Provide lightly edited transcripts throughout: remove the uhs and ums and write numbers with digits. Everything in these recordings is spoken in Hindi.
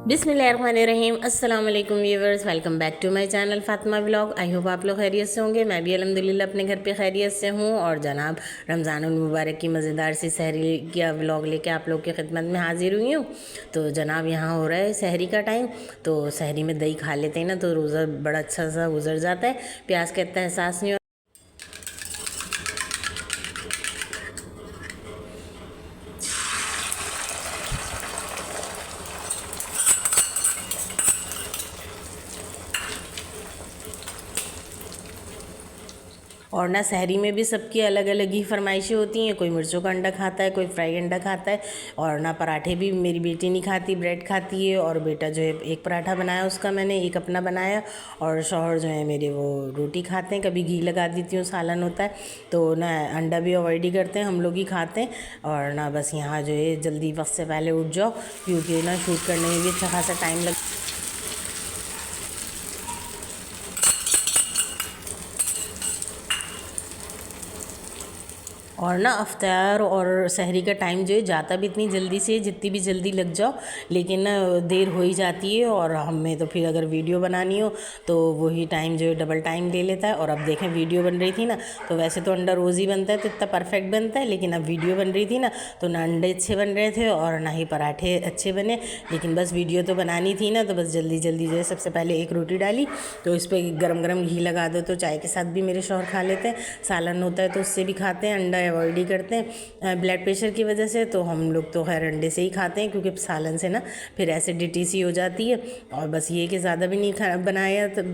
बिस्मिल्लाहिर्रहमानिर्रहीम। अस्सलाम वालेकुम viewers, welcome back to my channel Fatima vlog. I hope आप लोग खैरियत से होंगे। मैं भी अल्हम्दुलिल्लाह अपने घर पे खैरियत से हूँ। और जनाब रमज़ानुल मुबारक की मज़ेदार सी सहरी का व्लॉग लेके आप लोग की खिदमत में हाज़िर हुई हूँ। तो जनाब यहाँ हो रहा है सहरी का टाइम, तो सहरी में दही खा लेते हैं ना तो रोज़ा बड़ा अच्छा सा गुजर जाता है। प्यास का इतना एहसास नहीं। और ना सहरी में भी सबकी अलग अलग ही फरमाइशें होती हैं। कोई मिर्चों का अंडा खाता है, कोई फ्राई अंडा खाता है। और ना पराठे भी मेरी बेटी नहीं खाती, ब्रेड खाती है। और बेटा जो है एक पराठा बनाया उसका मैंने, एक अपना बनाया। और शौहर जो है मेरे वो रोटी खाते हैं, कभी घी लगा देती हूँ, सालन होता है। तो ना अंडा भी अवॉइड ही करते हैं, हम लोग ही खाते हैं। और ना बस यहाँ जो है जल्दी वक्त से पहले उठ जाओ, क्योंकि ना शूट करने में भी अच्छा खासा टाइम लग। और ना अफ्तार और सहरी का टाइम जो है जाता भी इतनी जल्दी से, जितनी भी जल्दी लग जाओ लेकिन ना देर हो ही जाती है। और हमें तो फिर अगर वीडियो बनानी हो तो वही टाइम जो है डबल टाइम ले लेता है। और अब देखें वीडियो बन रही थी ना, तो वैसे तो अंडा रोज़ ही बनता है तो इतना परफेक्ट बनता है, लेकिन अब वीडियो बन रही थी ना तो ना अंडे अच्छे बन रहे थे और ना ही पराठे अच्छे बने। लेकिन बस वीडियो तो बनानी थी ना, तो बस जल्दी जल्दी जो है सबसे पहले एक रोटी डाली, तो इस पर गरम गरम घी लगा दो तो चाय के साथ भी मेरे शौहर खा लेते हैं। सालन होता है तो उससे भी खाते हैं, अंडा अवॉइड ही करते हैं ब्लड प्रेशर की वजह से। तो हम लोग तो खैर अंडे से ही खाते हैं, क्योंकि सालन से ना फिर एसिडिटी सी हो जाती है। और बस ये कि ज़्यादा भी नहीं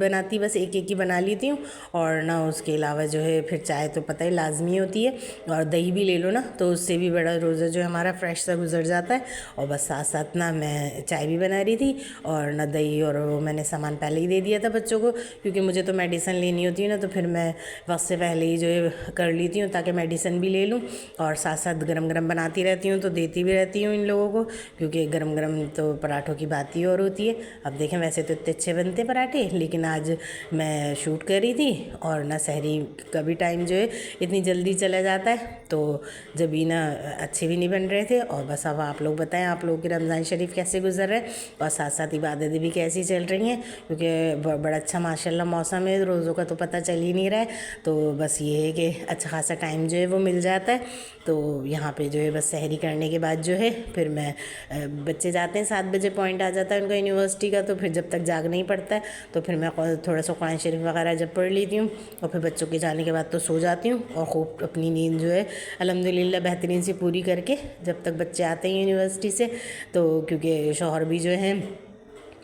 बनाती, बस एक एक ही बना लेती हूँ। और ना उसके अलावा जो है फिर चाय तो पता ही लाजमी होती है। और दही भी ले लो ना तो उससे भी बड़ा रोज़ा जो है हमारा फ्रेश सा गुजर जाता है। और बस साथ साथ ना मैं चाय भी बना रही थी, और ना दही और वो मैंने सामान पहले ही दे दिया था बच्चों को, क्योंकि मुझे तो मेडिसिन लेनी होती है ना, तो फिर मैं वक्त से पहले ही जो है कर लेती हूँ ताकि मेडिसिन भी ले लूँ। और साथ साथ गरम गरम बनाती रहती हूँ, तो देती भी रहती हूँ इन लोगों को, क्योंकि गरम गरम तो पराठों की बात ही और होती है। अब देखें वैसे तो इतने अच्छे बनते पराठे, लेकिन आज मैं शूट कर रही थी और ना सहरी का भी टाइम जो है इतनी जल्दी चला जाता है, तो जब भी ना अच्छे भी नहीं बन रहे थे। और बस अब आप लोग बताएं, आप लोगों की रमज़ान शरीफ कैसे गुजर रहे हैं, और साथ साथ इबादतें भी कैसी चल रही हैं, क्योंकि बड़ा अच्छा माशाल्लाह मौसम है, रोज़ों का तो पता चल ही नहीं रहा है। तो बस ये है कि अच्छा खासा टाइम जो है वो मिल जाता है। तो यहाँ पे जो है बस सहरी करने के बाद जो है फिर मैं बच्चे जाते हैं 7 बजे पॉइंट आ जाता है उनका यूनिवर्सिटी का, तो फिर जब तक जागना ही पड़ता है। तो फिर मैं थोड़ा सा कुरान शरीफ वगैरह जब पढ़ लेती हूँ, और फिर बच्चों के जाने के बाद तो सो जाती हूँ। और खूब अपनी नींद जो है अल्हम्दुलिल्लाह बेहतरीन से पूरी करके जब तक बच्चे आते हैं यूनिवर्सिटी से, तो क्योंकि शौहर भी जो है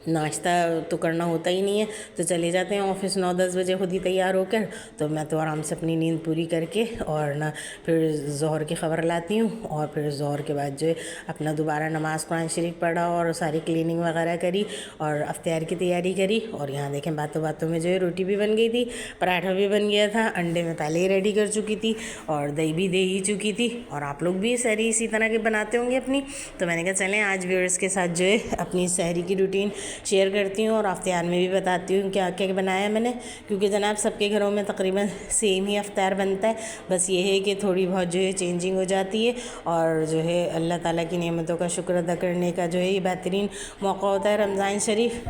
नाश्ता तो करना होता ही नहीं है, तो चले जाते हैं ऑफिस 9-10 बजे खुद ही तैयार होकर। तो मैं तो आराम से अपनी नींद पूरी करके और ना फिर ज़ोहर की ख़बर लाती हूँ, और फिर ज़ोहर के बाद जो है अपना दोबारा नमाज कुरान शरीफ पढ़ा और सारी क्लीनिंग वगैरह करी और अफ्तार की तैयारी करी। और यहाँ देखें बातों बातों में जो है रोटी भी बन गई थी, पराठा भी बन गया था, अंडे में पहले ही रेडी कर चुकी थी, और दही भी दे ही चुकी थी। और आप लोग भी सहरी इसी तरह के बनाते होंगे अपनी। तो मैंने कहा चलें आज व्यूअर्स के साथ जो है अपनी सहरी की रूटीन शेयर करती हूँ, और अफ्तार में भी बताती हूँ क्या क्या बनाया मैंने, क्योंकि जनाब सबके घरों में तकरीबन सेम ही अफ्तार बनता है। बस ये है कि थोड़ी बहुत जो है चेंजिंग हो जाती है, और जो है अल्लाह ताला की नेमतों का शुक्र अदा करने का जो है ये बेहतरीन मौका होता है रमज़ान शरीफ।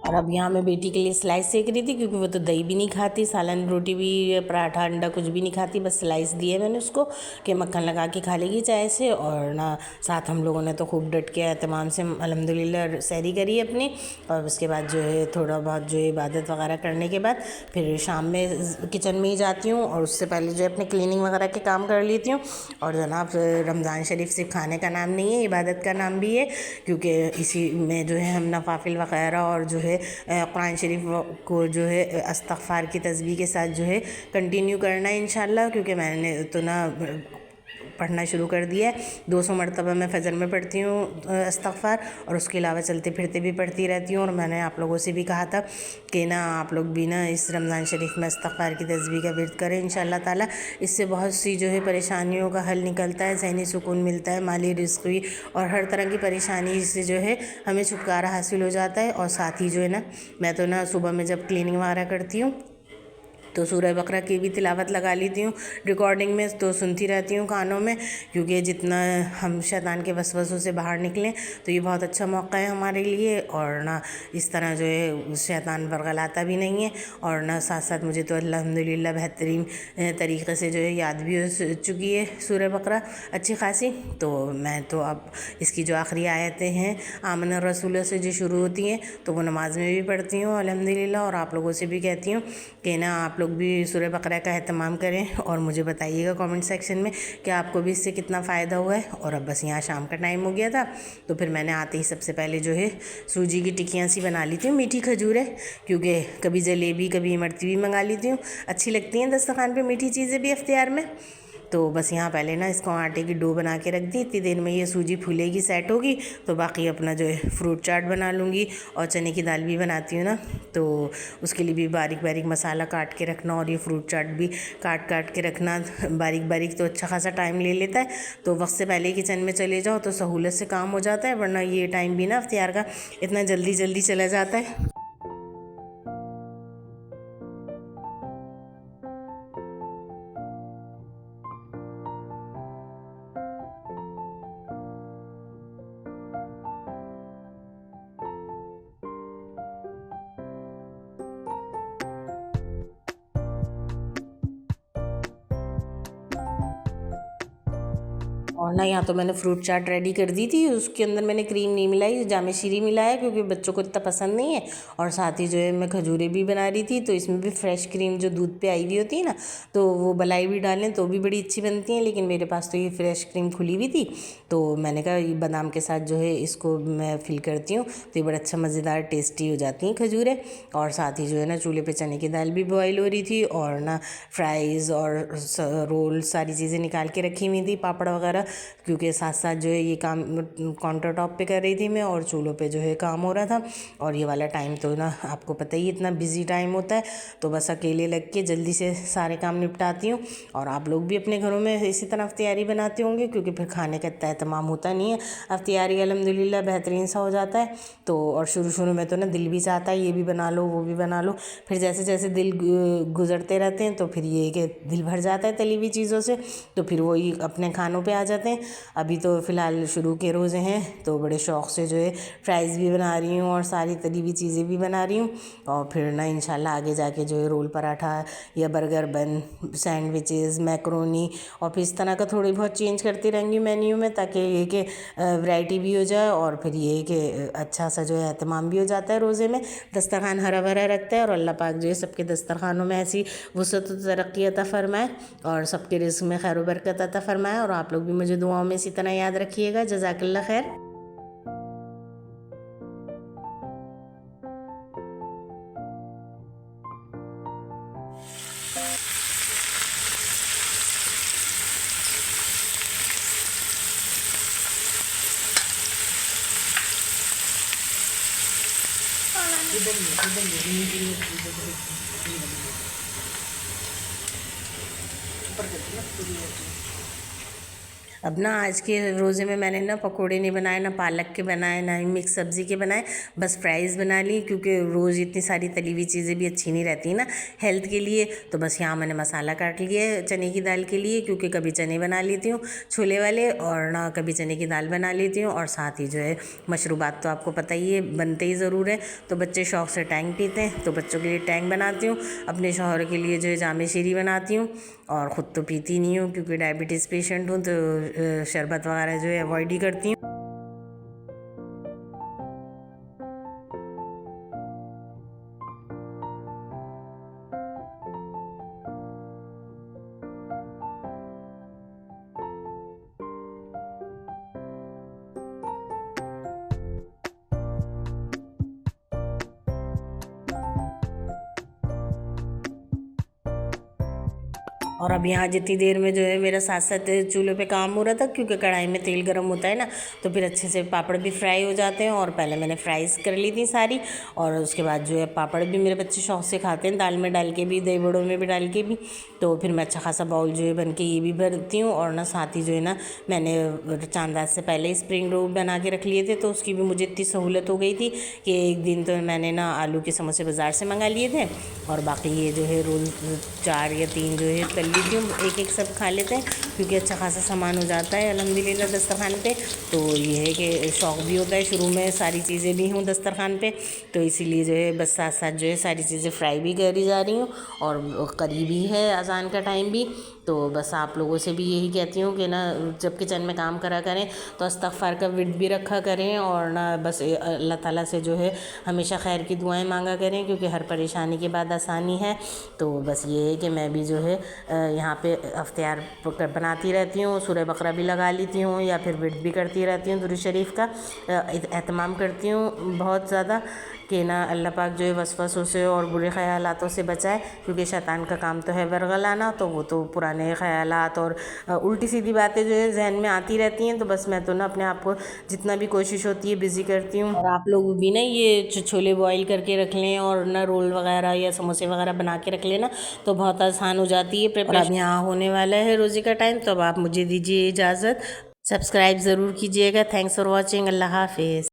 और अब यहाँ मैं बेटी के लिए स्लाइस सेक रही थी, क्योंकि वो तो दही भी नहीं खाती, सालन रोटी भी पराठा अंडा कुछ भी नहीं खाती। बस स्लाइस दिए मैंने उसको कि मक्खन लगा के खा लेगी चाय से। और ना साथ हम लोगों ने तो खूब डट के एहतमाम से अल्हम्दुलिल्लाह सहरी करी अपनी। और उसके बाद जो है थोड़ा बहुत जो है इबादत वगैरह करने के बाद फिर शाम में किचन में ही जाती हूँ, और उससे पहले जो है अपने क्लीनिंग वगैरह के काम कर लेती हूँ। और जनाब रमज़ान शरीफ सिर्फ खाने का नाम नहीं है, इबादत का नाम भी है, क्योंकि इसी में जो है हम नवाफिल वगैरह और जो है कुरान शरीफ को जो है इस्तग़फ़ार की तस्बीह के साथ जो है कंटिन्यू करना है इंशाल्लाह। क्योंकि मैंने तो ना पढ़ना शुरू कर दिया है। 200 मरतबा मैं फ़जर में पढ़ती हूँ इस्तग़फ़ार, और उसके अलावा चलते फिरते भी पढ़ती रहती हूँ। और मैंने आप लोगों से भी कहा था कि ना आप लोग भी ना इस रमज़ान शरीफ में इस्तग़फ़ार की तस्बीह का विर्द करें। इंशाअल्लाह ताला इससे बहुत सी जो है परेशानियों का हल निकलता है, ज़हनी सुकून मिलता है, माली रिज़्क़ भी, और हर तरह की परेशानी से जो है हमें छुटकारा हासिल हो जाता है। और साथ ही जो है ना, मैं तो ना सुबह में जब क्लीनिंग वगैरह करती हूँ तो सूरह बकरा की भी तिलावत लगा लेती हूँ रिकॉर्डिंग में, तो सुनती रहती हूँ कानों में, क्योंकि जितना हम शैतान के वसवसों से बाहर निकलें तो ये बहुत अच्छा मौका है हमारे लिए। और ना इस तरह जो है शैतान बरगलाता भी नहीं है, और ना साथ साथ मुझे तो अल्हम्दुलिल्लाह बेहतरीन तरीक़े से जो है याद भी हो चुकी है सूरह बकरा अच्छी खासी। तो मैं तो अब इसकी जो आखिरी आयतें हैं आमन रसूल से जो शुरू होती हैं तो वो नमाज में भी पढ़ती हूँ अल्हम्दुलिल्लाह। और आप लोगों से भी कहती हूँ कि ना आप लोग भी सूरह बकरा का एहतमाम करें, और मुझे बताइएगा कमेंट सेक्शन में कि आपको भी इससे कितना फ़ायदा हुआ है। और अब बस यहाँ शाम का टाइम हो गया था, तो फिर मैंने आते ही सबसे पहले जो है सूजी की टिक्कियाँ सी बना ली थी, मीठी खजूर है, क्योंकि कभी जलेबी कभी इमरती भी मंगा लेती हूँ, अच्छी लगती हैं दस्तरखान पे मीठी चीज़ें भी इफ्तियार में। तो बस यहाँ पहले ना इसको आटे की डो बना के रख दी, इतनी देर में ये सूजी फूलेगी, सेट होगी, तो बाकी अपना जो है फ्रूट चाट बना लूँगी। और चने की दाल भी बनाती हूँ ना, तो उसके लिए भी बारीक बारीक मसाला काट के रखना, और ये फ्रूट चाट भी काट के रखना बारीक बारीक, तो अच्छा खासा टाइम ले लेता है। तो वक्त से पहले किचन में चले जाओ तो सहूलत से काम हो जाता है, वरना ये टाइम भी ना इफ्तियार का इतना जल्दी जल्दी चला जाता है। और ना यहाँ तो मैंने फ्रूट चाट रेडी कर दी थी, उसके अंदर मैंने क्रीम नहीं मिलाई, जामे शीरी मिलाया, क्योंकि बच्चों को इतना पसंद नहीं है। और साथ ही जो है मैं खजूरें भी बना रही थी, तो इसमें भी फ्रेश क्रीम जो दूध पे आई हुई होती है ना, तो वो मलाई भी डालें तो भी बड़ी अच्छी बनती हैं, लेकिन मेरे पास तो ये फ्रेश क्रीम खुली हुई थी, तो मैंने कहा ये बादाम के साथ जो है इसको मैं फिल करती हूँ, तो ये बड़ा अच्छा मज़ेदार टेस्टी हो जाती हैं खजूरें। और साथ ही जो है ना चूल्हे पर चने की दाल भी बॉयल हो रही थी, और ना फ्राइज़ और रोल सारी चीज़ें निकाल के रखी हुई थी, पापड़ वगैरह, क्योंकि साथ साथ जो है ये काम काउंटर टॉप पे कर रही थी मैं, और चूल्हों पे जो है काम हो रहा था। और ये वाला टाइम तो ना आपको पता ही इतना बिजी टाइम होता है, तो बस अकेले लग के जल्दी से सारे काम निपटाती हूँ। और आप लोग भी अपने घरों में इसी तरह अफ्तियारी बनाते होंगे, क्योंकि फिर खाने का इतना एहतमाम होता नहीं है, अफ्तियारी अल्हम्दुलिल्लाह बेहतरीन सा हो जाता है। तो और शुरू में तो ना दिल भी चाहता है ये भी बना लो वो भी बना लो, फिर जैसे जैसे दिल गुजरते रहते हैं तो फिर ये कि दिल भर जाता है तली हुई चीज़ों से, तो फिर वही अपने खानों पे आ जाते हैं। अभी तो फ़िलहाल शुरू के रोज़े हैं, तो बड़े शौक़ से जो है फ्राइज़ भी बना रही हूँ और सारी तली हुई चीज़ें भी बना रही हूँ। और फिर ना इंशाल्लाह आगे जाके जो है रोल पराठा या बर्गर बन, सैंडविचेस, मैक्रोनी, और फिर इस तरह का थोड़ी बहुत चेंज करती रहेंगी मेन्यू में, ताकि ये कि वैरायटी भी हो जाए, और फिर ये कि अच्छा सा जो है एहतमाम भी हो जाता है रोज़े में, दस्तरखान हरा भरा रखता है। और अल्लाह पाक जो है सबके दस्तरखानों में ऐसी वुसअत व तरक्की अता फ़रमाए, और सबके रिज़्क़ में खैर व बरकत अता फ़रमाए। और आप लोग भी मुझे दुआओं में इसी तरह याद रखिएगा। जज़ाकल्लाह खैर। अब ना आज के रोज़े में मैंने ना पकोड़े नहीं बनाए, ना पालक के बनाए, ना ही मिक्स सब्ज़ी के बनाए, बस फ्राइज़ बना ली, क्योंकि रोज़ इतनी सारी तली हुई चीज़ें भी अच्छी नहीं रहती ना हेल्थ के लिए। तो बस यहाँ मैंने मसाला काट लिया है चने की दाल के लिए, क्योंकि कभी चने बना लेती हूँ छोले वाले, और ना कभी चने की दाल बना लेती हूँ। और साथ ही जो है मशरूबात तो आपको पता ही है बनते ही ज़रूर है, तो बच्चे शौक़ से टैंग पीते हैं, तो बच्चों के लिए टैंग बनाती हूँ, अपने शौहर के लिए जो है जामे शीरी बनाती हूँ, और ख़ुद तो पीती नहीं हूँ क्योंकि डायबिटीज़ पेशेंट हूँ, तो शरबत वगैरह जो है अवॉइड ही करती हूँ। और अब यहाँ जितनी देर में जो है मेरा साथ साथ चूल्हे पे काम हो रहा था, क्योंकि कढ़ाई में तेल गर्म होता है ना, तो फिर अच्छे से पापड़ भी फ्राई हो जाते हैं। और पहले मैंने फ्राइज़ कर ली थी सारी, और उसके बाद जो है पापड़ भी मेरे बच्चे शौक से खाते हैं, दाल में डाल के भी, दही बड़ों में भी डाल के भी। तो फिर मैं अच्छा खासा बाउल जो है बन के ये भी भरती हूँ। और ना साथ ही जो है ना मैंने चांद से पहले ही स्प्रिंग रोल बना के रख लिए थे, तो उसकी भी मुझे इतनी सहूलत हो गई थी कि एक दिन तो मैंने ना आलू के समोसे बाज़ार से मंगा लिए थे, और बाकी ये जो है रोल 4 या 3 जो है तल ली थी। एक एक सब खा लेते हैं, क्योंकि अच्छा खासा सामान हो जाता है अल्हम्दुलिल्लाह दस्तरखान पे। तो ये है कि शौक़ भी होता है, शुरू में सारी चीज़ें भी हों दस्तरखान पे, तो इसीलिए जो है बस साथ साथ जो है सारी चीज़ें फ्राई भी करी जा रही हूँ। और करीब ही है अज़ान का टाइम भी, तो बस आप लोगों से भी यही कहती हूँ कि ना जब किचन में काम करा करें तो इस्तग़फ़ार का विर्द भी रखा करें, और ना बस अल्लाह ताला से जो है हमेशा खैर की दुआएं मांगा करें, क्योंकि हर परेशानी के बाद आसानी है। तो बस ये है कि मैं भी जो है यहाँ पे अफ्तार बनाती रहती हूँ, सूरह बकरा भी लगा लेती हूँ, या फिर विर्द भी करती रहती हूँ, दुरूद शरीफ का एहतमाम करती हूँ बहुत ज़्यादा, कि ना अल्लाह पाक जो है वसवसों से और बुरे ख़यालातों से बचाए, क्योंकि शैतान का काम तो है वरगलाना, तो वो तो पुराने ख़यालात और उल्टी सीधी बातें जो है जहन में आती रहती हैं। तो बस मैं तो ना अपने आप को जितना भी कोशिश होती है बिज़ी करती हूँ। और आप लोग भी ना ये छोले बॉईल करके रख लें, और ना रोल वगैरह या समोसे वगैरह बना के रख लेना, तो बहुत आसान हो जाती है प्रिपरेशन। अब यहाँ होने वाला है रोज़े का टाइम, तो अब आप मुझे दीजिए इजाज़त। सब्सक्राइब ज़रूर कीजिएगा। Thanks for watching. अल्लाह हाफिज़।